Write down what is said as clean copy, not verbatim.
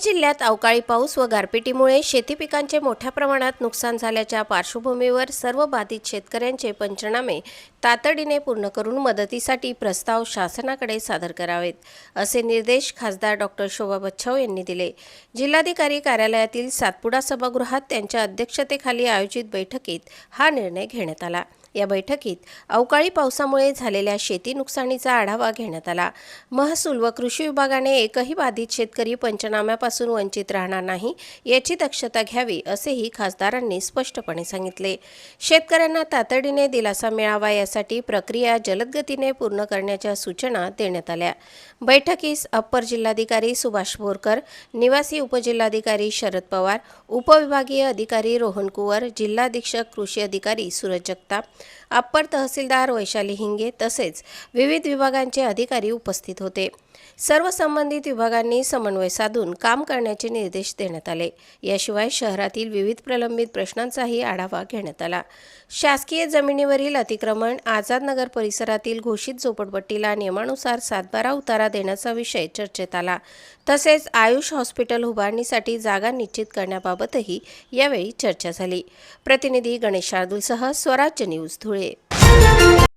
जिल्ह्यात अवकाळी पाऊस व गारपिटीमुळे शेती पिकांचे मोठ्या प्रमाणात नुकसान झाल्याच्या पार्श्वभूमीवर सर्व बाधित शेतकऱ्यांचे पंचनामे तातडीने पूर्ण करून मदतीसाठी प्रस्ताव शासनाकडे सादर करावेत, असे निर्देश खासदार डॉक्टर शोभा बच्छाव यांनी दिले। जिल्हाधिकारी कार्यालयातील सातपुडा सभागृहात त्यांच्या अध्यक्षतेखाली आयोजित बैठकीत हा निर्णय घेण्यात आला। या बैठकीत अवकाळी पावसामुळे झालेल्या शेती नुकसानीचा आढावा घेण्यात आला। महसूल व कृषी विभागाने एकही बाधित शेतकरी पंचनाम्यापासून वंचित राहणार नाही याची दक्षता घ्यावी, असेही खासदारांनी स्पष्टपणे सांगितले। शेतकऱ्यांना तातडीने दिलासा मिळावा यासाठी प्रक्रिया जलद गतीने पूर्ण करण्याच्या सूचना देण्यात आल्या। बैठकीस अप्पर जिल्हाधिकारी सुभाष बोरकर, निवासी उपजिल्हाधिकारी शरद पवार, उपविभागीय अधिकारी रोहन कुवर, जिल्हाधीक्षक कृषी अधिकारी सूरज जगताप, अप्पर तहसीलदार वैशाली हिंगे तसेच विविध विभागांचे अधिकारी उपस्थित होते। सर्व संबंधित विभागांनी समन्वय साधून काम करण्याचे निर्देश देण्यात आले। याशिवाय शहरातील विविध प्रलंबित प्रश्नांचाही आढावा घेण्यात आला। शासकीय जमिनीवरील अतिक्रमण, आझाद नगर परिसरातील घोषित झोपडपट्टीला नियमानुसार 7/12 उतारा देण्याचा विषय चर्चेत आला। तसेच आयुष हॉस्पिटल उभारणीसाठी जागा निश्चित करण्याबाबतही यावेळी चर्चा झाली। प्रतिनिधी गणेश शार्दूलसह स्वराज्य न्यूज धुळे।